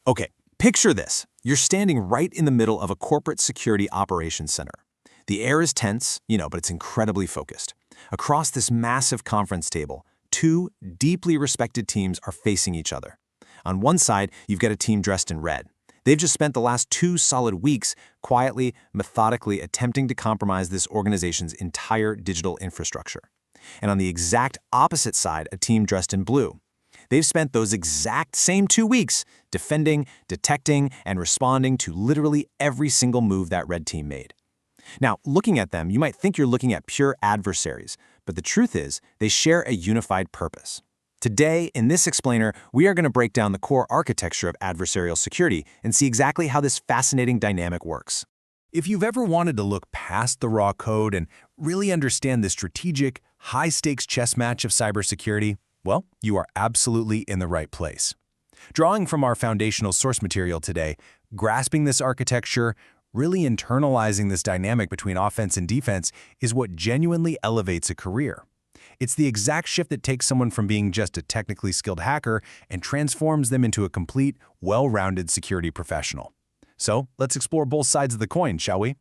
Okay, picture this. You're standing right in the middle of a corporate security operations center. The air is tense, but it's incredibly focused. Across this massive conference table, two deeply respected teams are facing each other. On one side, you've got a team dressed in red. They've just spent the last 2 solid weeks quietly, methodically attempting to compromise this organization's entire digital infrastructure. And on the exact opposite side, a team dressed in blue. They've spent those exact same 2 weeks defending, detecting, and responding to literally every single move that red team made. Now, looking at them, you might think you're looking at pure adversaries, but the truth is, they share a unified purpose. Today, in this explainer, we are going to break down the core architecture of adversarial security and see exactly how this fascinating dynamic works. If you've ever wanted to look past the raw code and really understand the strategic, high-stakes chess match of cybersecurity, well, you are absolutely in the right place. Drawing from our foundational source material today, grasping this architecture, really internalizing this dynamic between offense and defense is what genuinely elevates a career. It's the exact shift that takes someone from being just a technically skilled hacker and transforms them into a complete, well-rounded security professional. So, let's explore both sides of the coin, shall we?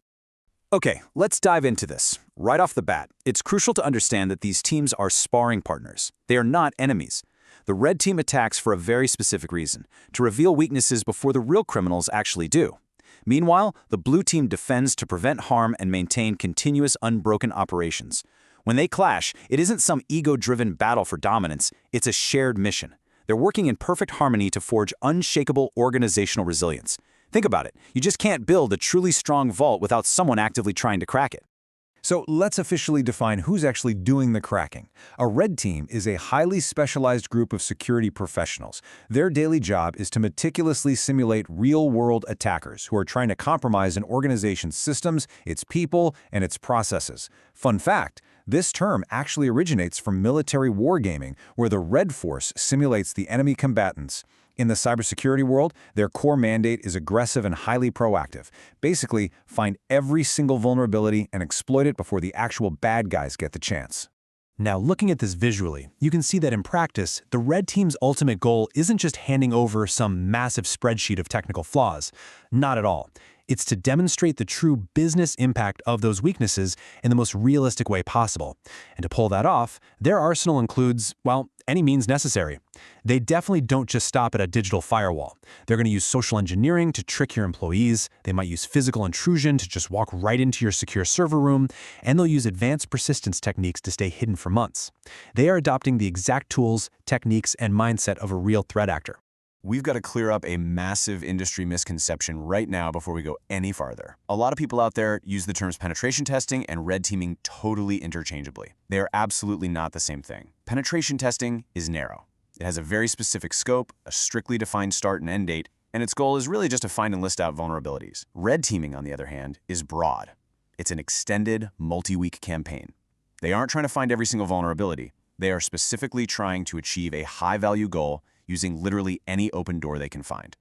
Okay, let's dive into this. Right off the bat, it's crucial to understand that these teams are sparring partners. They are not enemies. The red team attacks for a very specific reason, to reveal weaknesses before the real criminals actually do. Meanwhile, the blue team defends to prevent harm and maintain continuous, unbroken operations. When they clash, it isn't some ego-driven battle for dominance, it's a shared mission. They're working in perfect harmony to forge unshakable organizational resilience. Think about it. You just can't build a truly strong vault without someone actively trying to crack it. So let's officially define who's actually doing the cracking. A red team is a highly specialized group of security professionals. Their daily job is to meticulously simulate real-world attackers who are trying to compromise an organization's systems, its people, and its processes. Fun fact, this term actually originates from military wargaming, where the Red Force simulates the enemy combatants. In the cybersecurity world, their core mandate is aggressive and highly proactive. Basically, find every single vulnerability and exploit it before the actual bad guys get the chance. Now, looking at this visually, you can see that in practice, the red team's ultimate goal isn't just handing over some massive spreadsheet of technical flaws. Not at all. It's to demonstrate the true business impact of those weaknesses in the most realistic way possible. And to pull that off, their arsenal includes, well, any means necessary. They definitely don't just stop at a digital firewall. They're going to use social engineering to trick your employees. They might use physical intrusion to just walk right into your secure server room. And they'll use advanced persistence techniques to stay hidden for months. They are adopting the exact tools, techniques, and mindset of a real threat actor. We've got to clear up a massive industry misconception right now before we go any farther. A lot of people out there use the terms penetration testing and red teaming totally interchangeably. They are absolutely not the same thing. Penetration testing is narrow. It has a very specific scope, a strictly defined start and end date, and its goal is really just to find and list out vulnerabilities. Red teaming, on the other hand, is broad. It's an extended, multi-week campaign. They aren't trying to find every single vulnerability. They are specifically trying to achieve a high-value goal using literally any open door they can find.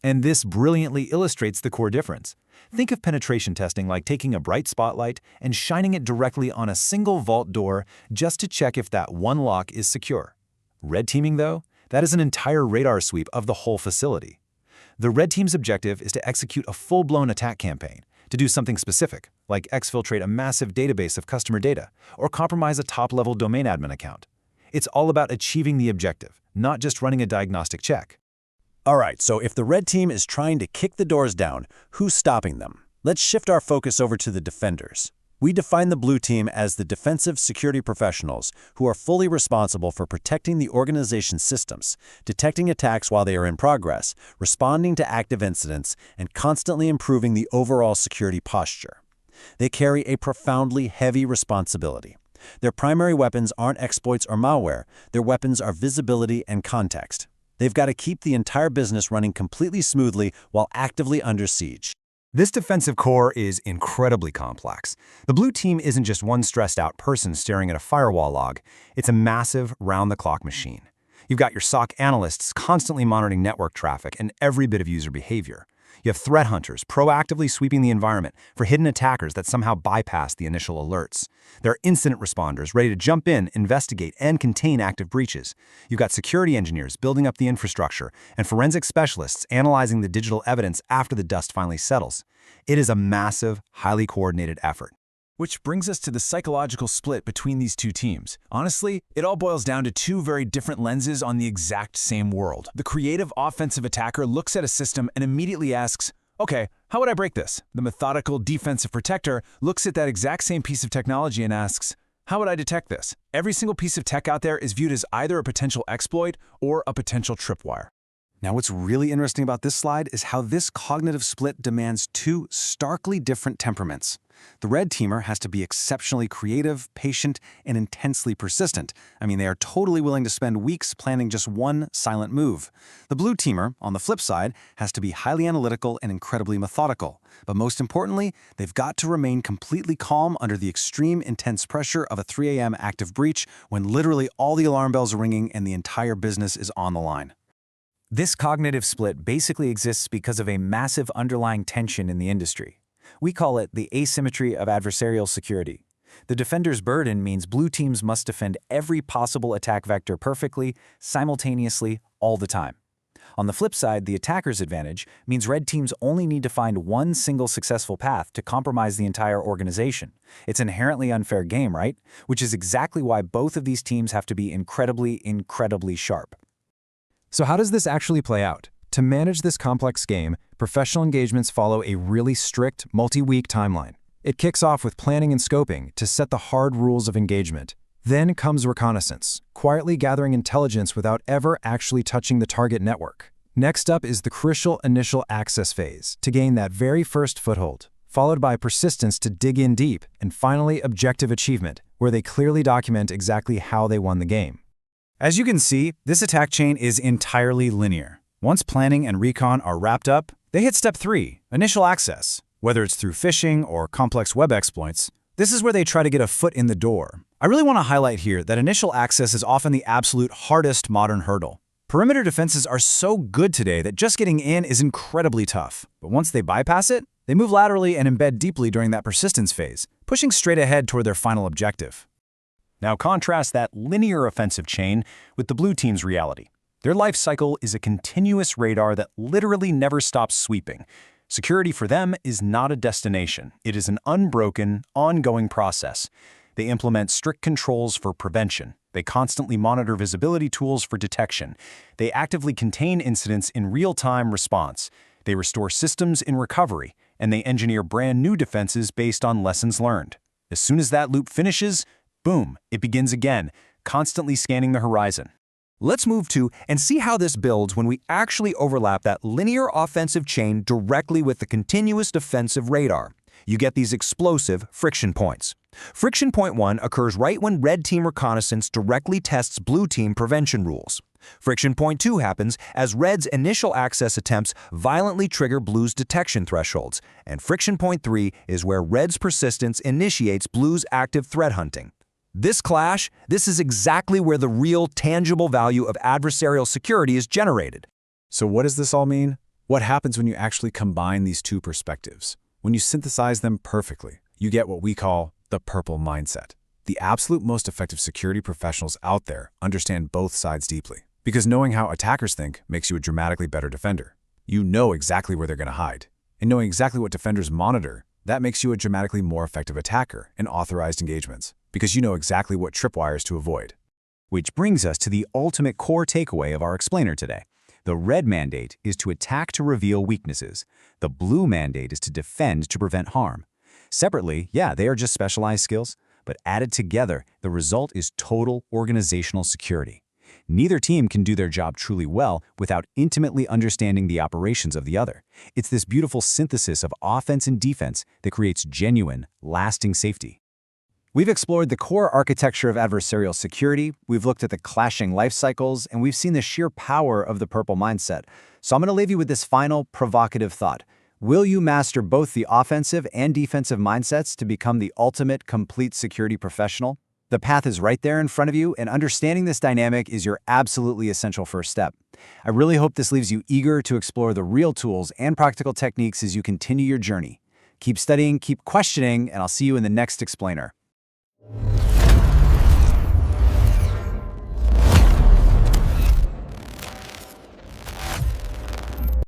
And this brilliantly illustrates the core difference. Think of penetration testing like taking a bright spotlight and shining it directly on a single vault door just to check if that one lock is secure. Red teaming, though, that is an entire radar sweep of the whole facility. The red team's objective is to execute a full-blown attack campaign, to do something specific, like exfiltrate a massive database of customer data or compromise a top-level domain admin account. It's all about achieving the objective, not just running a diagnostic check. All right, so if the red team is trying to kick the doors down, who's stopping them? Let's shift our focus over to the defenders. We define the blue team as the defensive security professionals who are fully responsible for protecting the organization's systems, detecting attacks while they are in progress, responding to active incidents, and constantly improving the overall security posture. They carry a profoundly heavy responsibility. Their primary weapons aren't exploits or malware. Their weapons are visibility and context. They've got to keep the entire business running completely smoothly while actively under siege. This defensive core is incredibly complex. The blue team isn't just one stressed-out person staring at a firewall log. It's a massive, round-the-clock machine. You've got your SOC analysts constantly monitoring network traffic and every bit of user behavior. You have threat hunters proactively sweeping the environment for hidden attackers that somehow bypass the initial alerts. There are incident responders ready to jump in, investigate, and contain active breaches. You've got security engineers building up the infrastructure and forensic specialists analyzing the digital evidence after the dust finally settles. It is a massive, highly coordinated effort. Which brings us to the psychological split between these two teams. Honestly, it all boils down to two very different lenses on the exact same world. The creative offensive attacker looks at a system and immediately asks, okay, how would I break this? The methodical defensive protector looks at that exact same piece of technology and asks, how would I detect this? Every single piece of tech out there is viewed as either a potential exploit or a potential tripwire. Now, what's really interesting about this slide is how this cognitive split demands two starkly different temperaments. The red teamer has to be exceptionally creative, patient, and intensely persistent. I mean, they are totally willing to spend weeks planning just one silent move. The blue teamer, on the flip side, has to be highly analytical and incredibly methodical. But most importantly, they've got to remain completely calm under the extreme intense pressure of a 3 a.m. active breach when literally all the alarm bells are ringing and the entire business is on the line. This cognitive split basically exists because of a massive underlying tension in the industry. We call it the asymmetry of adversarial security. The defender's burden means blue teams must defend every possible attack vector perfectly, simultaneously, all the time. On the flip side, the attacker's advantage means red teams only need to find one single successful path to compromise the entire organization. It's an inherently unfair game, right? Which is exactly why both of these teams have to be incredibly sharp. So how does this actually play out? To manage this complex game, professional engagements follow a really strict, multi-week timeline. It kicks off with planning and scoping to set the hard rules of engagement. Then comes reconnaissance, quietly gathering intelligence without ever actually touching the target network. Next up is the crucial initial access phase to gain that very first foothold, followed by persistence to dig in deep, and finally objective achievement, where they clearly document exactly how they won the game. As you can see, this attack chain is entirely linear. Once planning and recon are wrapped up, they hit step 3, initial access. Whether it's through phishing or complex web exploits, this is where they try to get a foot in the door. I really want to highlight here that initial access is often the absolute hardest modern hurdle. Perimeter defenses are so good today that just getting in is incredibly tough. But once they bypass it, they move laterally and embed deeply during that persistence phase, pushing straight ahead toward their final objective. Now contrast that linear offensive chain with the blue team's reality. Their life cycle is a continuous radar that literally never stops sweeping. Security for them is not a destination. It is an unbroken, ongoing process. They implement strict controls for prevention. They constantly monitor visibility tools for detection. They actively contain incidents in real-time response. They restore systems in recovery, and they engineer brand new defenses based on lessons learned. As soon as that loop finishes, boom, it begins again, constantly scanning the horizon. Let's move to and see how this builds when we actually overlap that linear offensive chain directly with the continuous defensive radar. You get these explosive friction points. Friction point 1 occurs right when red team reconnaissance directly tests blue team prevention rules. Friction point 2 happens as red's initial access attempts violently trigger blue's detection thresholds. And friction point 3 is where red's persistence initiates blue's active threat hunting. This clash, this is exactly where the real, tangible value of adversarial security is generated. So what does this all mean? What happens when you actually combine these two perspectives? When you synthesize them perfectly, you get what we call the purple mindset. The absolute most effective security professionals out there understand both sides deeply. Because knowing how attackers think makes you a dramatically better defender. You know exactly where they're going to hide. And knowing exactly what defenders monitor, that makes you a dramatically more effective attacker in authorized engagements. Because you know exactly what tripwires to avoid. Which brings us to the ultimate core takeaway of our explainer today. The red mandate is to attack to reveal weaknesses. The blue mandate is to defend to prevent harm. Separately, yeah, they are just specialized skills, but added together, the result is total organizational security. Neither team can do their job truly well without intimately understanding the operations of the other. It's this beautiful synthesis of offense and defense that creates genuine, lasting safety. We've explored the core architecture of adversarial security, we've looked at the clashing life cycles, and we've seen the sheer power of the purple mindset. So I'm going to leave you with this final provocative thought. Will you master both the offensive and defensive mindsets to become the ultimate complete security professional? The path is right there in front of you, and understanding this dynamic is your absolutely essential first step. I really hope this leaves you eager to explore the real tools and practical techniques as you continue your journey. Keep studying, keep questioning, and I'll see you in the next explainer.